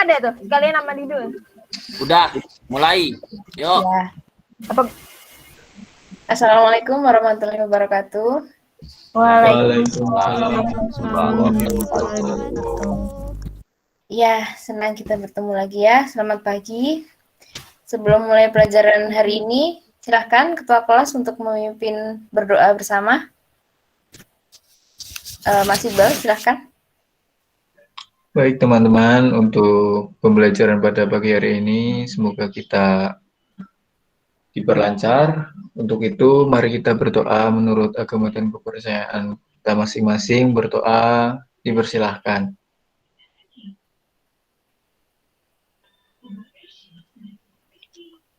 ada tuh? Sekalian nama Didul. Udah, mulai. Yuk. Ya. Assalamualaikum warahmatullahi wabarakatuh. Waalaikumsalam. Ya, senang kita bertemu lagi ya. Selamat pagi. Sebelum mulai pelajaran hari ini, silahkan Ketua Kelas untuk memimpin berdoa bersama. Mas Iqbal, silahkan. Baik teman-teman, untuk pembelajaran pada pagi hari ini semoga kita diperlancar. Untuk itu mari kita berdoa menurut agama dan kepercayaan kita masing-masing. Berdoa dipersilahkan.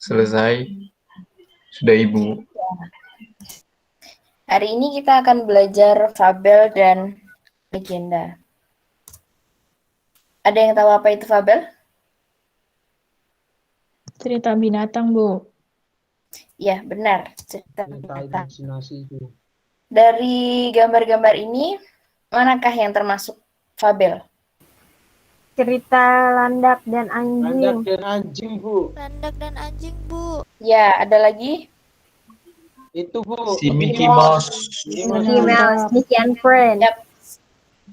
Selesai? Sudah Ibu? Hari ini kita akan belajar fabel dan legenda. Ada yang tahu apa itu fabel? Cerita binatang, Bu. Ya, benar. Cerita binatang. Imajinasi itu. Dari gambar-gambar ini, manakah yang termasuk fabel? Cerita landak dan anjing. Landak dan anjing, Bu. Landak dan anjing, Bu. Ya, ada lagi? Itu, Bu. Si Mickey Mouse. Mickey Mouse, Mickey and Friends. Yap.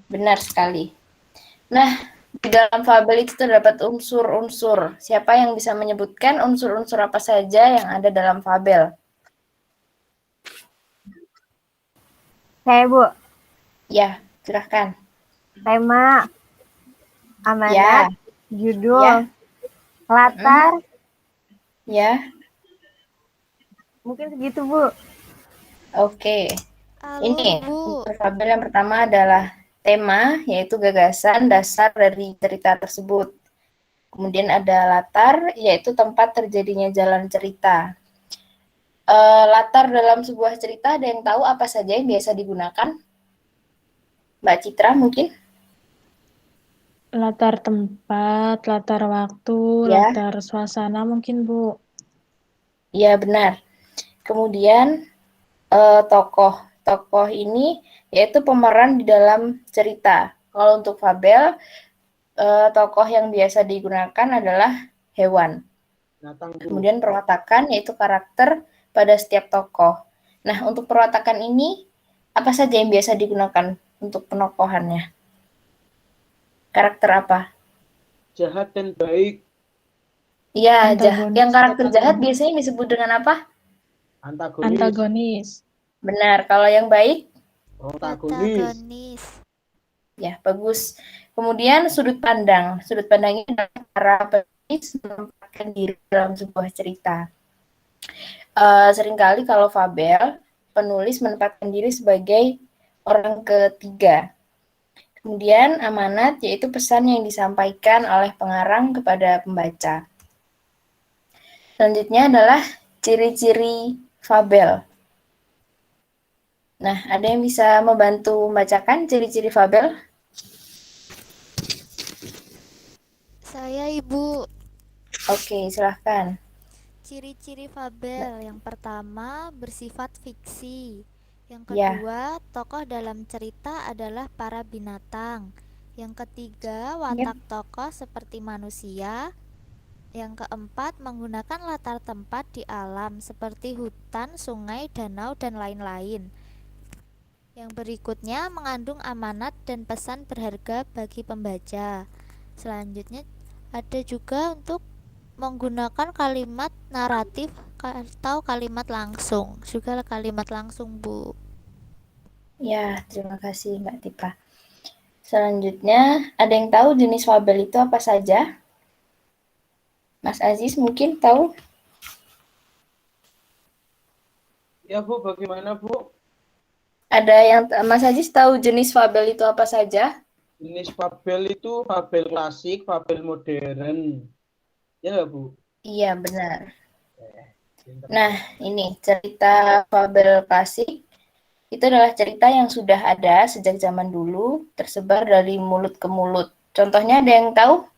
Benar sekali. Nah, di dalam fabel itu terdapat unsur-unsur. Siapa yang bisa menyebutkan unsur-unsur apa saja yang ada dalam fabel? Saya, Bu. Ya, silahkan. Tema, Ya, amanat, judul, Ya. latar. ya, Mungkin segitu, Bu. oke. Halo, Ini, Bu. unsur fabel yang pertama adalah tema, yaitu gagasan dasar dari cerita tersebut. Kemudian ada latar, yaitu tempat terjadinya jalan cerita. Latar dalam sebuah cerita, ada yang tahu apa saja yang biasa digunakan? Mbak Citra mungkin? Latar tempat, latar waktu, Ya. latar suasana mungkin, Bu. Iya, benar. Kemudian tokoh. Tokoh ini yaitu pemeran di dalam cerita. Kalau untuk fabel, tokoh yang biasa digunakan adalah hewan. Binatang, Bu. Kemudian perwatakan yaitu karakter pada setiap tokoh. Nah, untuk perwatakan ini, apa saja yang biasa digunakan untuk penokohannya? Karakter apa? Jahat dan baik. Iya, Antagonis. yang karakter jahat biasanya disebut dengan apa? Antagonis. Antagonis. Benar, kalau yang baik? Protagonis. Protagonis. Ya, bagus. Kemudian sudut pandang. Sudut pandangnya adalah cara penulis menempatkan diri dalam sebuah cerita. Seringkali kalau fabel, penulis menempatkan diri sebagai orang ketiga. Kemudian amanat, yaitu pesan yang disampaikan oleh pengarang kepada pembaca. Selanjutnya adalah ciri-ciri fabel. Nah, ada yang bisa membantu membacakan ciri-ciri fabel? Saya, Ibu. Oke, silahkan. Ciri-ciri fabel. Yang pertama, bersifat fiksi. Yang Ya. kedua, tokoh dalam cerita adalah para binatang. Yang ketiga, watak tokoh seperti manusia. Yang keempat, menggunakan latar tempat di alam seperti hutan, sungai, danau, dan lain-lain. Yang berikutnya mengandung amanat dan pesan berharga bagi pembaca. Selanjutnya ada juga untuk menggunakan kalimat naratif atau kalimat langsung. Juga kalimat langsung, Bu. Ya, terima kasih Mbak Tipa. Selanjutnya, ada yang tahu jenis fabel itu apa saja? Mas Aziz mungkin tahu? Ya, Bu, bagaimana, Bu? Ada yang Mas Aziz tahu jenis fabel itu apa saja? Jenis fabel itu fabel klasik, fabel modern. Ya nggak, Bu? Iya, benar. Nah, ini cerita fabel klasik itu adalah cerita yang sudah ada sejak zaman dulu, tersebar dari mulut ke mulut. Contohnya ada yang tahu?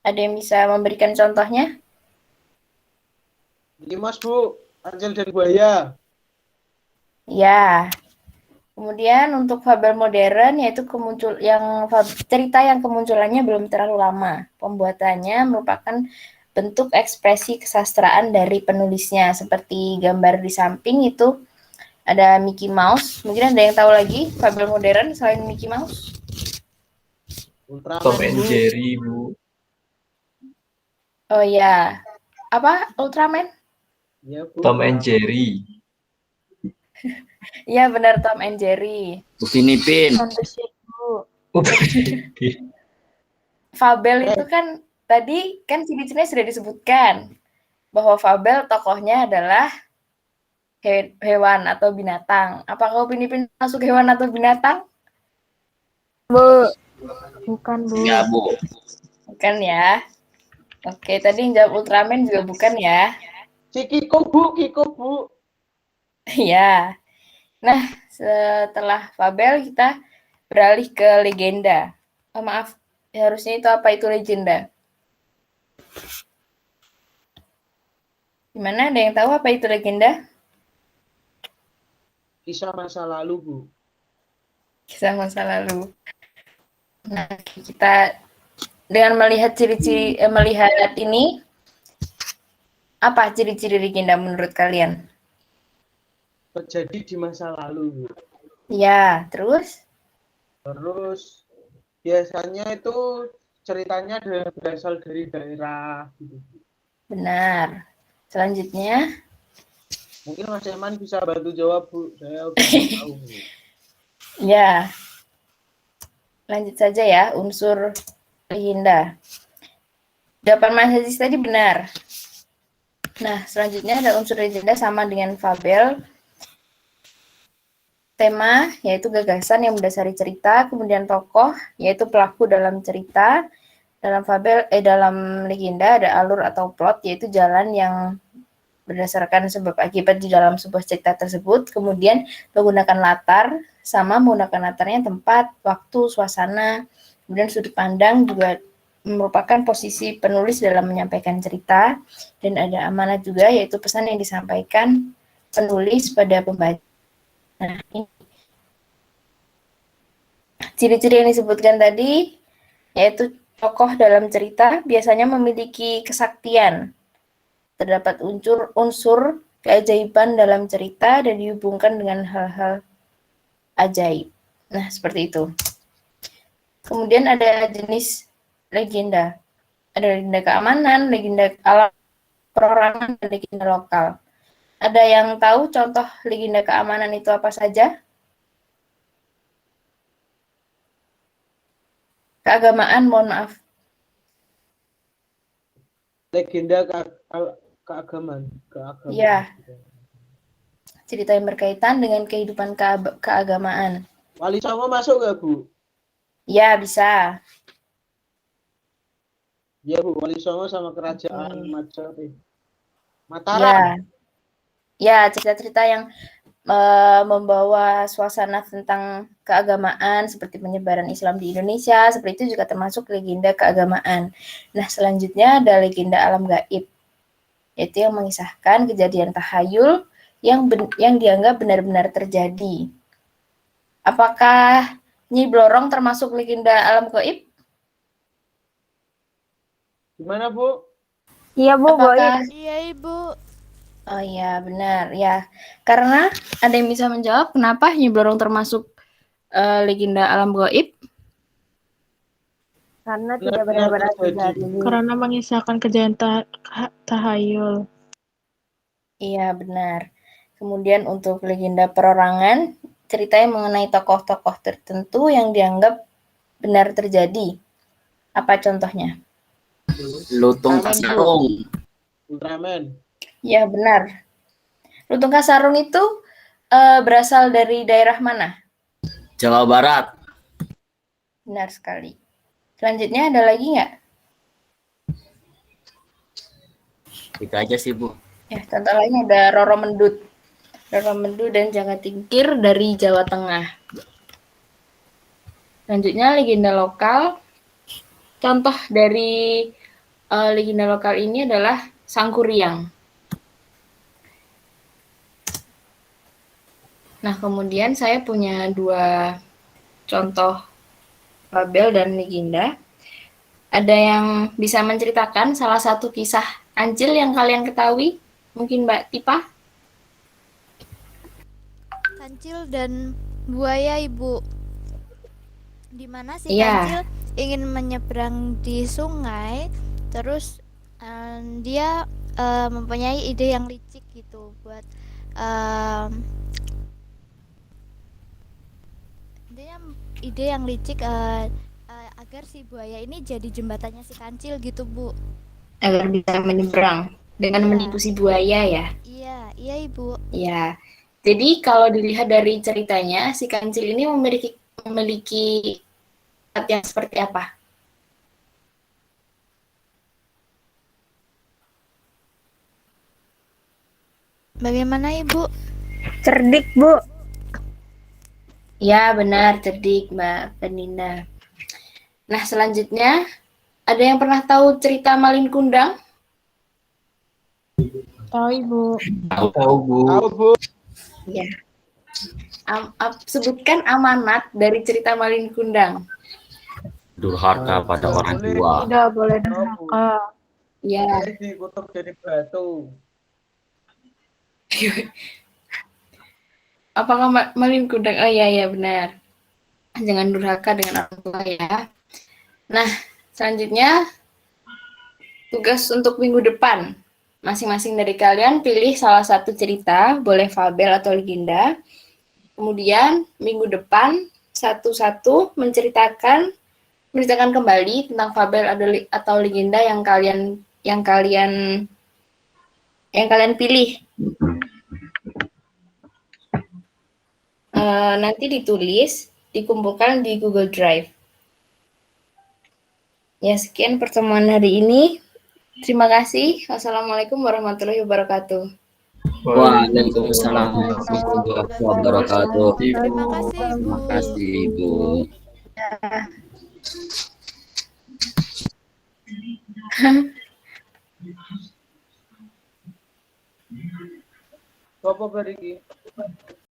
Ada yang bisa memberikan contohnya? Ini Mas, Bu, Angel dan Buaya. Ya. Kemudian untuk fabel modern yaitu cerita yang kemunculannya belum terlalu lama. Pembuatannya merupakan bentuk ekspresi kesastraan dari penulisnya. Seperti gambar di samping itu ada Mickey Mouse. Mungkin ada yang tahu lagi fabel modern selain Mickey Mouse? Ultraman, Tom and Bu. Jerry, Bu. Oh ya, apa Ultraman? Ya, Bu. Tom and Jerry. Iya benar, Tom and Jerry. Upin Ipin. Fantasy, Bu. Fabel itu kan tadi kan ciri-cirinya sudah disebutkan bahwa fabel tokohnya adalah hewan atau binatang. Apakah Upin Ipin masuk hewan atau binatang? Bu. Bukan, Bu. Ya, Bu. Bukan ya. Oke, tadi yang jawab Ultraman juga bukan ya. Si Kiko, Bu. Kiko, Bu. Ya. Nah, setelah fabel kita beralih ke legenda. Oh, maaf, harusnya itu apa itu legenda? Gimana? Ada yang tahu apa itu legenda? Kisah masa lalu, Bu. Kisah masa lalu. Nah, kita dengan melihat melihat ini, apa ciri-ciri legenda menurut kalian? Terjadi di masa lalu, Bu. Ya, terus? Terus biasanya itu ceritanya berasal dari daerah gitu. Benar. Selanjutnya, Mungkin Mas Eman bisa bantu jawab, Bu. Saya udah tahu. Bu. ya. Lanjut saja ya, unsur legenda. Jawaban Mas Aziz tadi benar. Nah, selanjutnya ada unsur legenda sama dengan fabel. Tema, yaitu gagasan yang mendasari cerita, kemudian tokoh, yaitu pelaku dalam cerita. Dalam dalam legenda ada alur atau plot, yaitu jalan yang berdasarkan sebab akibat di dalam sebuah cerita tersebut. Kemudian menggunakan latar, sama menggunakan latarnya tempat, waktu, suasana, kemudian sudut pandang juga merupakan posisi penulis dalam menyampaikan cerita. Dan ada amanat juga, yaitu pesan yang disampaikan penulis pada pembaca. Nah, ini ciri-ciri yang disebutkan tadi, yaitu tokoh dalam cerita biasanya memiliki kesaktian. Terdapat unsur keajaiban dalam cerita dan dihubungkan dengan hal-hal ajaib. Nah, seperti itu. Kemudian ada jenis legenda. Ada legenda keamanan, legenda alam, perorangan, dan legenda lokal. Ada yang tahu contoh legenda keamanan itu apa saja? Keagamaan, mohon maaf. Legenda keagamaan. Ya. Cerita yang berkaitan dengan kehidupan keagamaan. Wali Songo masuk nggak, Bu? Ya, bisa. Ya, Bu. Wali Songo sama kerajaan Majapahit. Ya. Mataram. Ya, cerita-cerita yang membawa suasana tentang keagamaan seperti penyebaran Islam di Indonesia, seperti itu juga termasuk legenda keagamaan. Nah, selanjutnya ada legenda alam gaib, yaitu yang mengisahkan kejadian tahayul yang dianggap benar-benar terjadi. Apakah Nyi Blorong termasuk legenda alam gaib? Gimana, Bu? Iya, Bu. Apakah Goib. Iya, Ibu. Oh iya, benar. Ya, karena ada yang bisa menjawab kenapa Nyi Blorong termasuk legenda alam gaib? Karena tidak benar-benar terjadi. Karena mengisahkan kejadian tahayul. Iya, benar. Kemudian untuk legenda perorangan, ceritanya mengenai tokoh-tokoh tertentu yang dianggap benar terjadi. Apa contohnya? Lutung Kasarung. Ultraman. Ya, benar. Lutung Kasarung itu berasal dari daerah mana? Jawa Barat. Benar sekali. Selanjutnya ada lagi nggak? Itu aja sih, Bu. Ya, contoh lainnya ada Roro Mendut. Roro Mendut dan Janga Tingkir dari Jawa Tengah. Selanjutnya legenda lokal. Contoh dari legenda lokal ini adalah Sangkuriang. Nah, kemudian saya punya 2 contoh fabel dan legenda. Ada yang bisa menceritakan salah satu kisah kancil yang kalian ketahui? Mungkin Mbak Tipa? Kancil dan buaya, Ibu. Di mana si Iya. kancil ingin menyeberang di sungai, terus dia mempunyai ide yang licik gitu buat ide yang licik agar si buaya ini jadi jembatannya si kancil gitu, Bu. Agar bisa menyeberang dengan Iya. menipu si buaya ya. Iya, Ibu. Ya. Jadi kalau dilihat dari ceritanya, si kancil ini memiliki sifat yang seperti apa? Bagaimana, Ibu? Cerdik, Bu. Ya, benar, cerdik, Mbak Penina. Nah, selanjutnya, ada yang pernah tahu cerita Malin Kundang? Tahu, Ibu. Tahu, Bu. Tahu, Bu. Ya. Sebutkan amanat dari cerita Malin Kundang. Durhaka pada orang boleh. tua. Tidak boleh Tahu, Bu. durhaka. Ya, Boleh dikutuk jadi batu. apakah Malin Kundang? Oh iya, benar. Jangan durhaka dengan orang tua ya. Nah, selanjutnya tugas untuk minggu depan. Masing-masing dari kalian pilih salah satu cerita, boleh fabel atau legenda. Kemudian minggu depan satu-satu menceritakan kembali tentang fabel atau legenda yang kalian pilih. Nanti ditulis, dikumpulkan di Google Drive. Ya, sekian pertemuan hari ini. Terima kasih. Wassalamualaikum warahmatullahi wabarakatuh. Waalaikumsalam warahmatullahi wabarakatuh. Terima kasih, Ibu. Terima kasih, Ibu. Apa beriki?